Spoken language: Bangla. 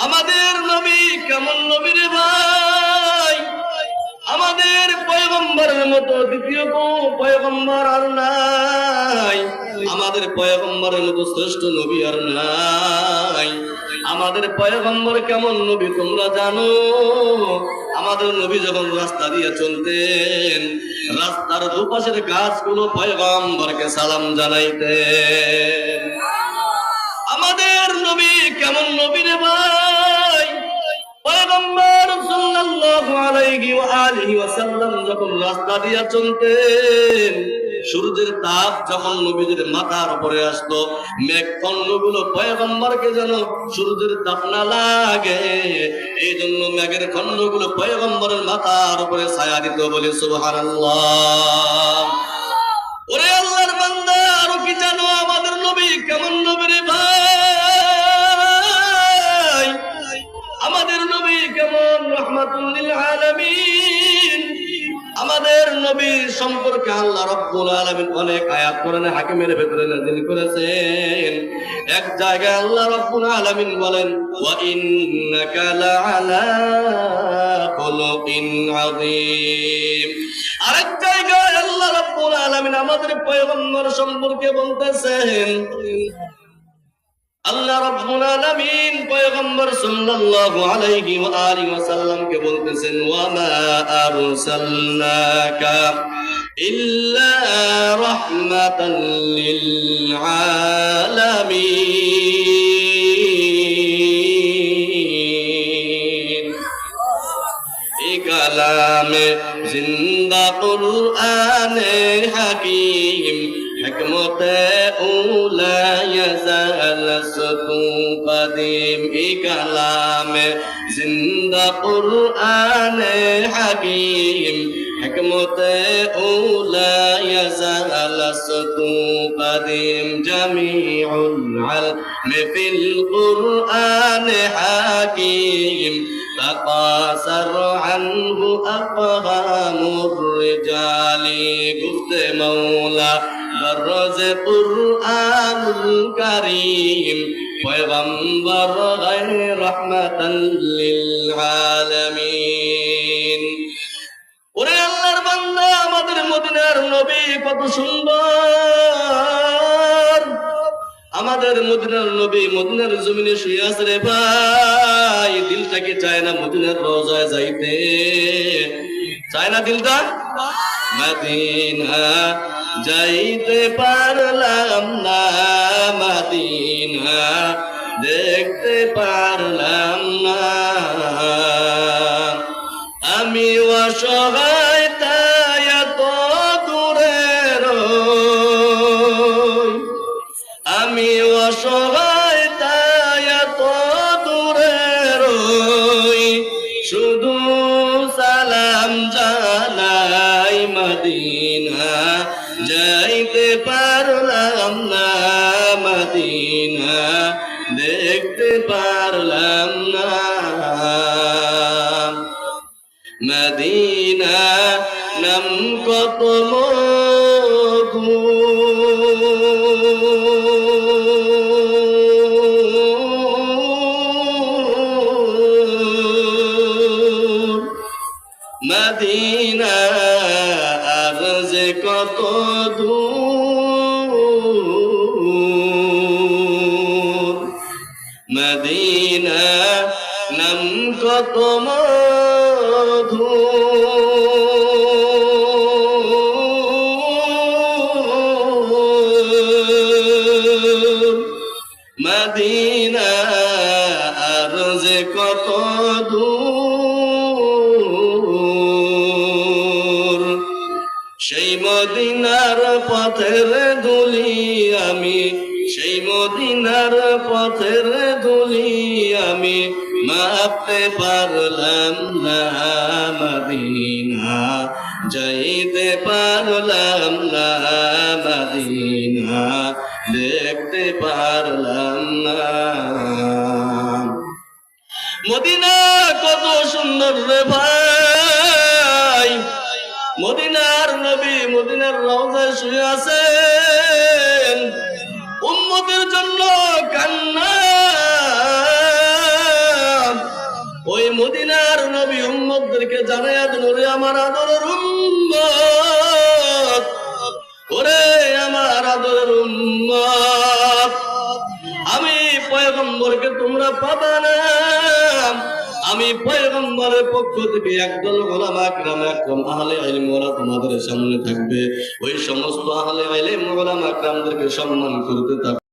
আমাদের নবী কেমন নবী রে ভাই? আমাদের পয়গম্বরের মতো দ্বিতীয় কোন পয়গম্বর আর নাই। আমাদের পয়গম্বরের মতো শ্রেষ্ঠ নবী আর নাই। আমাদের পয়গম্বর কেমন নবী তোমরা জানো? আমাদের নবী যখন রাস্তা দিয়ে চলতেন, রাস্তার দুপাশের গাছগুলো পয়গম্বরকে সালাম জানাইতেন। আমাদের নবী কেমন নবী রে ভাই? পয়গম্বর সাল্লাল্লাহু আলাইহি ওয়া আলিহি ওয়াসাল্লাম যখন রাস্তা দিয়ে চলতেন, সূর্যের তাপ যখন নবীদের মাথার উপরে আসতো, মেঘখণ্ডগুলো পয়গম্বরকে যেন সূর্যের তাপ না লাগে, এই জন্য মেঘের খণ্ডগুলো পয়গম্বরের মাথার উপরে ছায়া দিত। বলে সুবহানাল্লাহ। ওরে আল্লাহর বান্দা, আরো কি জানো আমাদের নবী কেমন নবী রে ভাই? আমাদের নবী কেমন রাহমাতুল লিল আলামিন। আমাদের নবী সম্পর্কে আল্লাহ রাব্বুল আলামিন অনেক আয়াত কোরআনে হাকিমের ভেতরে নাযিল করেছেন। এক জায়গায় আল্লাহ রাব্বুল আলামিন বলেন, ওয়া ইন্নাকা লাআলা খুলুকিন আযীম। আরেক জায়গায় আল্লাহ রাব্বুল আলামিন আমাদের পয়গম্বর সম্পর্কে বলতেছেন, আল্লাহ রাব্বুল আলামিন পয়গম্বর সাল্লাল্লাহু আলাইহি ওয়া আলিহি ওয়াসাল্লামকে বলতেছেন, ওয়া মা আরসালনাকা ইল্লা রাহমাতাল লিল আলামিন। এই কালামে জিন্দা কুরআনে হাকিম, হিকমতে উলা ইয়াজাল সতু কদিম। এই কালামে জিন্দা কুরআনে হাকিম, হিকমতে উলা ইয়াজাল সতু কদিম। জামিউল ইলমি ফিল কুরআনে হাকিম, تقاصر عنه أفهام الرجال। گفت مولا برز قرآن الكريم، پیغمبر غیر رحمتا للعالمین। ওরে আল্লাহর বান্দা, আমাদের মদিনার নবী কত সুন্দর। আমাদের মদিনার নবী মদিনার জমিনে শুয়ে আছে রে ভাই। দিলটাকে চায় না মদিনার রওজায় যাইতে? চায় না দিলটা? মদিনা যাইতে পারলাম না, মদিনা দেখতে পারলাম না। আমি অসহায় তাই এত দূরে রই, আমি অসহায় তাই এত দূরে রই, শুধু সালাম জানাই মদিনা যাইতে পারলাম না, মদিনা দেখতে পারলাম না। মদিনা নাম কত মধু, মদিনা আর যে কত দূর। মদিনা নাম কত মধু, মদিনা আর যে কত দূর। সেই মদিনার পথের ধুলি আমি, সেই মদিনার পথের ধুলি আমি মাপতে পারলাম না, মদিনা যাইতে পারলাম না, মদিনা দেখতে পারলাম না। মদিনা কত সুন্দর রে ভাই। মদিনার নবী মদিনার রওজায় শুয়ে আছেন, উম্মতের জন্য কান্না মদিনার নবী উম্মতদেরকে জানায়া দেন, ওরে আমার আদরের উম্মত, ওরে আমার আদরের উম্মত, আমি পয়গম্বরকে তোমরা পাবা না। আমি পয়গম্বরের পক্ষ থেকে একদল উলামা কিরাম একদম আহলে ইলম ওরা তোমাদের সামনে থাকবে। ওই সমস্ত আহলে ইলম উলামা কিরামদেরকে সম্মান করতে থাকবে।